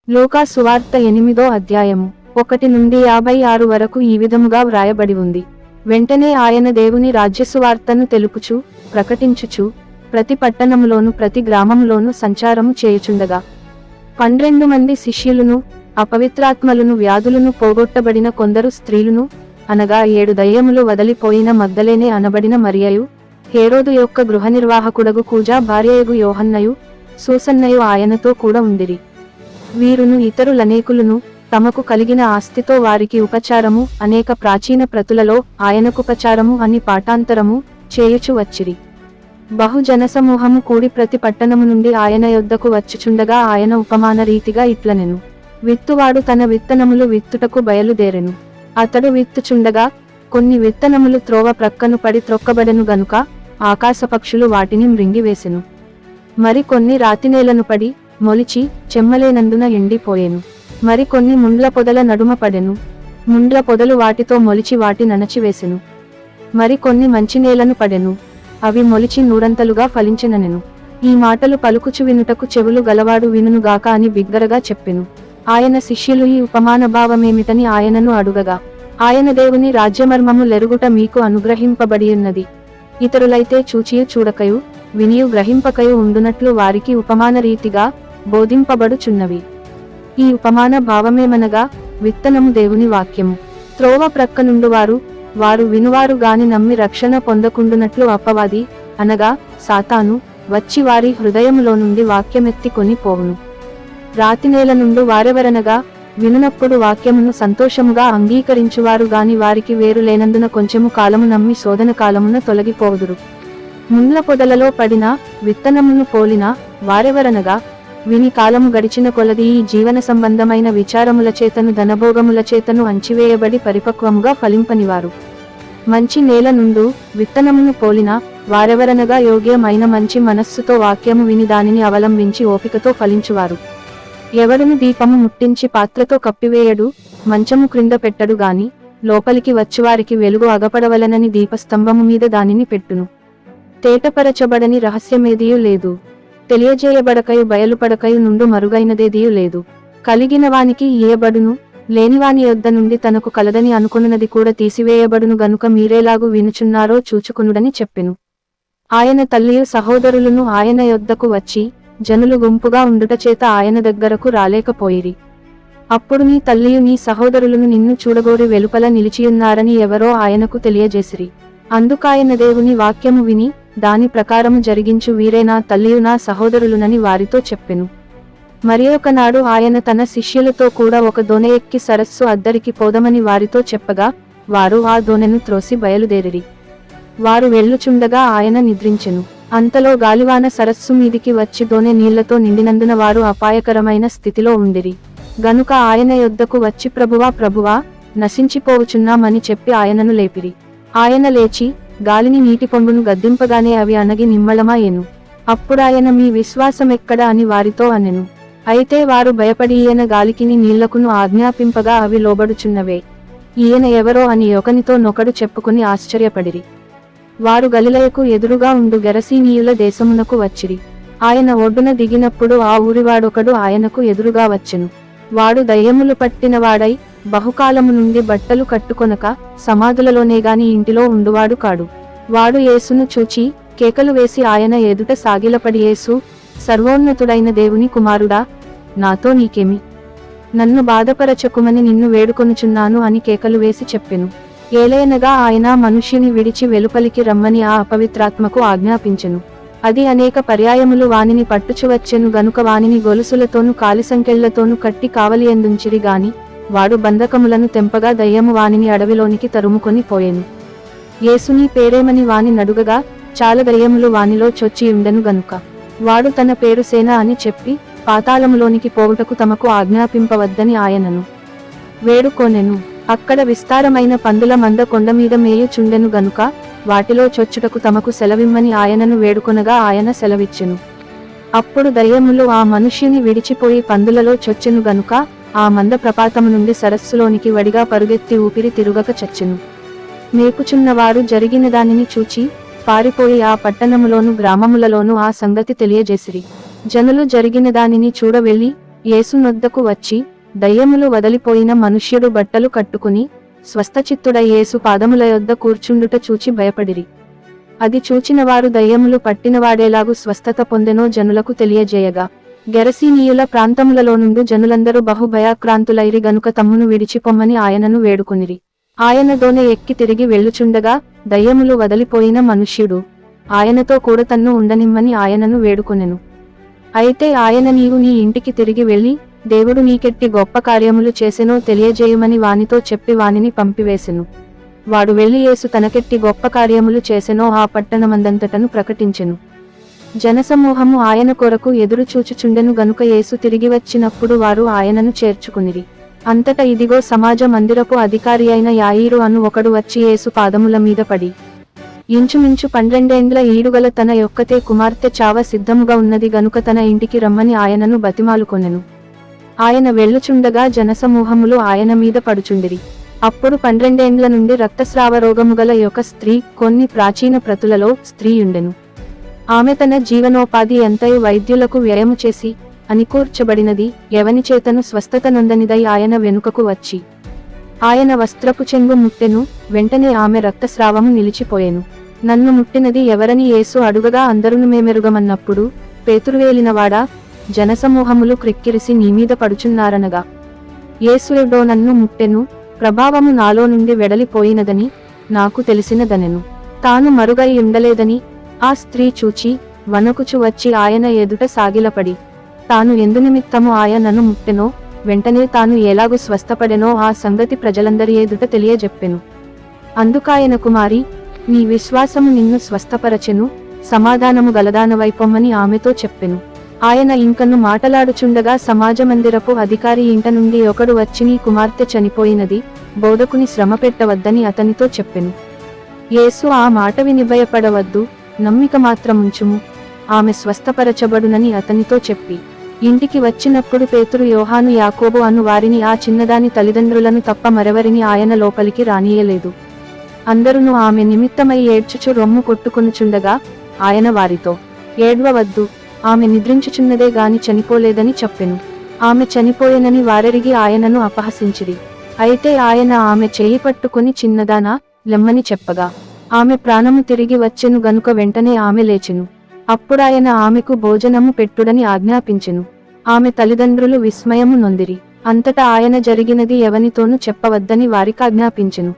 లూకా సువార్త 8వ అధ్యాయము 1 నుండి 56 వరకు ఈ విధముగా వ్రాయబడి ఉంది. వెంటనే ఆయన దేవుని రాజ్య సువార్తను తెలుపుచు ప్రకటించుచు ప్రతి పట్టణములోను ప్రతి గ్రామములోను సంచారము చేయుచుండగా 12 మంది శిష్యులను అపవిత్రాత్మలను వ్యాధులను పోగొట్టబడిన కొందరు స్త్రీలను అనగా 7 దయ్యములు వదలిపోయిన మగ్దలేనే అనబడిన మరియయు, హేరోదు యొక్క గృహనిర్వాహకుడగు కూజా భార్యయగు యోహన్నయు, సూసన్నయు ఆయనతో కూడా ఉండిరి. వీరును ఇతరులనేకులను తమకు కలిగిన ఆస్తితో వారికి ఉపచారము అనేక ప్రాచీన ప్రతులలో ఆయనకుపచారము అని పాఠాంతరము చేయుచు వచ్చిరి. బహు జనసమూహము కూడి ప్రతి పట్టణము నుండి ఆయన యొద్దకు వచ్చుచుండగా ఆయన ఉపమాన రీతిగా ఇట్లనెను. విత్తువాడు తన విత్తనములు విత్తుటకు బయలుదేరెను. అతడు విత్తుచుండగా కొన్ని విత్తనములు త్రోవ ప్రక్కను పడి త్రొక్కబడెను గనుక ఆకాశపక్షులు వాటిని మృంగివేసెను. మరి కొన్ని రాతినేలను పడి మొలిచి చెమ్మలేనందున ఎండిపోయెను. మరి కొన్ని ముండ్ల పొదల నడుమ పడెను. ముండ్ల పొదలు వాటితో మొలిచి వాటి ననచివేసెను. మరి కొన్ని మంచినేలను పడెను. అవి మొలిచి నూరంతలుగా ఫలించెననెను. ఈ మాటలు పలుకుచు వినుటకు చెవులు గలవాడు వినుగాక అని బిగ్గరగా చెప్పెను. ఆయన శిష్యులు ఈ ఉపమాన భావమేమిటని ఆయనను అడుగగా, ఆయన దేవుని రాజ్యమర్మము లెరుగుట మీకు అనుగ్రహింపబడియున్నది. ఇతరులైతే చూచియు చూడకయు వినియు గ్రహింపకయు ఉండునట్లు వారికి ఉపమాన రీతిగా బోధింపబడుచున్నవి. ఈ ఉపమాన భావమేమనగా, విత్తనము దేవుని వాక్యము. త్రోవ ప్రక్కనుండువారు వారు వినువారు గాని నమ్మి రక్షణ పొందకుండునట్లు అపవాది అనగా సాతాను వచ్చి వారి హృదయములో నుండి వాక్యమెత్తి కొని పోవును. రాతినేల నుండు వారెవరనగా వినునప్పుడు వాక్యమును సంతోషముగా అంగీకరించువారు గాని వారికి వేరు లేనందున కొంచెము కాలము నమ్మి శోధన కాలమున తొలగిపోవుదురు. ముండ్ల పొదలలో పడిన విత్తనమును పోలిన వారెవరనగా విని కాలము గడిచిన కొలది ఈ జీవన సంబంధమైన విచారముల చేతను ధనభోగముల చేతను అంచివేయబడి పరిపక్వముగా ఫలింపనివారు. మంచి నేల నుండు విత్తనమును పోలిన వారెవరనగా యోగ్యమైన మంచి మనస్సుతో వాక్యము విని దానిని అవలంబించి ఓపికతో ఫలించువారు. ఎవడును దీపము ముట్టించి పాత్రతో కప్పివేయడు, మంచము క్రింద పెట్టడు గాని లోపలికి వచ్చువారికి వెలుగు అగపడవలనని దీపస్తంభము మీద దానిని పెట్టును. తేటపరచబడని రహస్యమేదియూ లేదు, తెలియజేయబడకయు బయలుపడకయు నుండు మరుగైనదేదియూ లేదు. కలిగిన వానికి ఇయ్యబడును, లేనివాని యొద్ద నుండి తనకు కలదని అనుకొనున్నది కూడా తీసివేయబడును గనుక మీరేలాగు వినుచున్నారో చూచుకునుడని చెప్పెను. ఆయన తల్లియు సహోదరులను ఆయన యొద్దకు వచ్చి జనులు గుంపుగా ఉండుట చేత ఆయన దగ్గరకు రాలేకపోయిరి. అప్పుడు నీ తల్లియు నీ సహోదరులను నిన్ను చూడగోరి వెలుపల నిలిచియున్నారని ఎవరో ఆయనకు తెలియజేసిరి. అందుకాయన దేవుని వాక్యము విని దాని ప్రకారము జరిగించు వీరే నా తల్లియు నా సహోదరులునని వారితో చెప్పెను. మరి ఒకనాడు ఆయన తన శిష్యులతో కూడా ఒక దోణె ఎక్కి సరస్సు అద్దరికి పోదమని వారితో చెప్పగా వారు ఆ దోణెను త్రోసి బయలుదేరిరి. వారు వెళ్ళుచుండగా ఆయన నిద్రించెను. అంతలో గాలివాన సరస్సు మీదికి వచ్చి దోణె నీళ్లతో నిండినందున వారు అపాయకరమైన స్థితిలో ఉండిరి. గనుక ఆయన యొద్దకు వచ్చి ప్రభువా ప్రభువా నశించిపోవుచున్నామని చెప్పి ఆయనను లేపిరి. ఆయన లేచి గాలిని నీటి పొంగును గద్దింపగానే అవి అణగి నిమ్మళమాయెను. అప్పుడాయన మీ విశ్వాసమెక్కడ అని వారితో అనెను. అయితే వారు భయపడి ఈయన గాలికిని నీళ్లకును ఆజ్ఞాపింపగా అవి లోబడుచున్నవే, ఈయన ఎవరో అని ఒకనితో నొకడు చెప్పుకుని ఆశ్చర్యపడిరి. వారు గలిలయకు ఎదురుగా ఉండు గెరసీనీయుల దేశమునకు వచ్చిరి. ఆయన ఒడ్డున దిగినప్పుడు ఆ ఊరివాడొకడు ఆయనకు ఎదురుగా వచ్చెను. వాడు దయ్యములు పట్టినవాడై బహుకాలము నుండి బట్టలు కట్టుకొనక సమాధులలోనే గాని ఇంటిలో ఉండువాడు కాడు. వాడు యేసును చూచి కేకలు వేసి ఆయన ఎదుట సాగిలపడి, యేసు, సర్వోన్నతుడైన దేవుని కుమారుడా, నాతో నీకేమి? నన్ను బాధపరచకుమని నిన్ను వేడుకొనుచున్నాను అని కేకలు వేసి చెప్పెను. ఏలయనగా ఆయన మనుష్యుని విడిచి వెలుపలికి రమ్మని ఆ అపవిత్రాత్మకు ఆజ్ఞాపించెను. అది అనేక పర్యాయములు వానిని పట్టుచువచ్చెను గనుక వానిని గొలుసులతోనూ కాలిసంకెళ్లతోనూ కట్టి కావలియందుంచిరి గాని వాడు బంధకములను తెంపగా దయ్యము వానిని అడవిలోనికి తరుముకొని పోయెను. యేసుని పేరేమని వాని నడుగగా చాలా దయ్యములు వానిలో చొచ్చి ఉండెను గనుక వాడు తన పేరు సేన అని చెప్పి పాతాళములోనికి పోవుటకు తమకు ఆజ్ఞాపింపవద్దని ఆయనను వేడుకొనెను. అక్కడ విస్తారమైన పందుల మంద కొండమీద మేయుచుండెను గనుక వాటిలో చొచ్చుటకు తమకు సెలవిమ్మని ఆయనను వేడుకొనగా ఆయన సెలవిచ్చెను. అప్పుడు దయ్యములు ఆ మనుష్యుని విడిచిపోయి పందులలో చొచ్చెను గనుక ఆ మంద ప్రపాతము నుండి సరస్సులోనికి వడిగా పరుగెత్తి ఊపిరి తిరుగక చచ్చెను. మేపుచున్నవారు జరిగిన దానిని చూచి పారిపోయి ఆ పట్టణములోను గ్రామములలోను ఆ సంగతి తెలియజేసిరి. జనులు జరిగిన దానిని చూడవెళ్ళి యేసు నొద్దకు వచ్చి దయ్యములు వదలిపోయిన మనుష్యుడు బట్టలు కట్టుకుని స్వస్థచిత్తుడై యేసు పాదముల యొద్ద కూర్చుండుట చూచి భయపడిరి. అది చూచినవారు దయ్యములు పట్టినవాడేలాగు స్వస్థత పొందెనో జనులకు తెలియజేయగా, గెరసీనీయుల ప్రాంతములలో నుండి జనులందరూ బహు భయాక్రాంతులైరి గనుక తమ్మును విడిచిపొమ్మని ఆయనను వేడుకొనిరి. ఆయన దోనె ఎక్కి తిరిగి వెళ్ళుచుండగా దయ్యములు వదలిపోయిన మనుష్యుడు ఆయనతో కూడా తన్ను ఉండనిమ్మని ఆయనను వేడుకొనెను. అయితే ఆయన నీవు నీ ఇంటికి తిరిగి వెళ్ళి దేవుడు నీకెట్టి గొప్ప కార్యములు చేసెనో తెలియజేయమని వానితో చెప్పి వానిని పంపివేసెను. వాడు వెళ్లి యేసు తనకెట్టి గొప్ప కార్యములు చేసెనో ఆ పట్టణమందంతటను ప్రకటించెను. జనసమూహము ఆయన కొరకు ఎదురు చూచుచుండెను గనుక యేసు తిరిగి వచ్చినప్పుడు వారు ఆయనను చేర్చుకునిరి. అంతట ఇదిగో సమాజ మందిరపు అధికారి అయిన యాయీరు అను ఒకడు వచ్చి యేసు పాదముల మీద పడి, ఇంచుమించు 12 ఏండ్ల ఈడుగల తన యొక్కతే కుమార్తె చావ సిద్ధముగా ఉన్నది గనుక తన ఇంటికి రమ్మని ఆయనను బతిమాలుకొనెను. ఆయన వెళ్ళుచుండగా జనసమూహములు ఆయన మీద పడుచుండిరి. అప్పుడు 12 ఏండ్ల నుండి రక్తస్రావ రోగముగల యొక్క స్త్రీ కొన్ని ప్రాచీన ప్రతులలో స్త్రీయుండెను. ఆమె తన జీవనోపాధి ఎంతయు వైద్యులకు వ్యయము చేసి అనికూర్చబడినది ఎవని చేతను స్వస్థత నొందనిదై ఆయన వెనుకకు వచ్చి ఆయన వస్త్రపు చెంగు ముట్టెను. వెంటనే ఆమె రక్తస్రావము నిలిచిపోయెను. నన్ను ముట్టినది ఎవరని యేసు అడుగగా అందరును మేమెరుగమన్నప్పుడు, పేతురువేలినవాడా, జనసమూహములు క్రిక్కిరిసి నీమీద పడుచున్నారనగా, యేసు ఎడో నన్ను ముట్టెను, ప్రభావము నాలో నుండి వెడలిపోయినదని నాకు తెలిసినదనెను. తాను మరుగై ఉండలేదని ఆ స్త్రీ చూచి వణకుచు వచ్చి ఆయన ఎదుట సాగిలపడి, తాను ఎందునిమిత్తము ఆయనను ముట్టెనో వెంటనే తాను ఎలాగు స్వస్థపడెనో ఆ సంగతి ప్రజలందరి ఎదుట తెలియజెప్పెను. అందుకాయన కుమారి, నీ విశ్వాసము నిన్ను స్వస్థపరచెను, సమాధానము గలదానవైపొమ్మని ఆమెతో చెప్పెను. ఆయన ఇంకను మాటలాడుచుండగా సమాజమందిరపు అధికారి ఇంట నుండి ఒకడు వచ్చి నీ కుమార్తె చనిపోయినది, బోధకుని శ్రమ పెట్టవద్దని అతనితో చెప్పెను. యేసు ఆ మాట విని భయపడవద్దు, నమ్మిక మాత్రముంచుము, ఆమె స్వస్థపరచబడునని అతనితో చెప్పి ఇంటికి వచ్చినప్పుడు పేతురు, యోహాను, యాకోబు అను వారిని ఆ చిన్నదాని తల్లిదండ్రులను తప్ప మరెవరిని ఆయన లోపలికి రానీయలేదు. అందరును ఆమె నిమిత్తమై ఏడ్చుచు రొమ్ము కొట్టుకొనుచుండగా ఆయన వారితో, ఏడ్వవద్దు, ఆమె నిద్రించుచున్నదే గాని చనిపోలేదని చెప్పెను. ఆమె చనిపోయెనని వారెరిగి ఆయనను అపహసించిరి. అయితే ఆయన ఆమె చేయి పట్టుకుని, చిన్నదానా, లెమ్మని చెప్పగా ఆమె ప్రాణము తిరిగి వచ్చెను గనుక వెంటనే ఆమె లేచెను. అప్పుడాయన ఆమెకు భోజనము పెట్టుడని ఆజ్ఞాపించెను. ఆమె తల్లిదండ్రులు విస్మయము నొందిరి. అంతటా ఆయన జరిగినది ఎవనితోనూ చెప్పవద్దని వారికాజ్ఞాపించెను.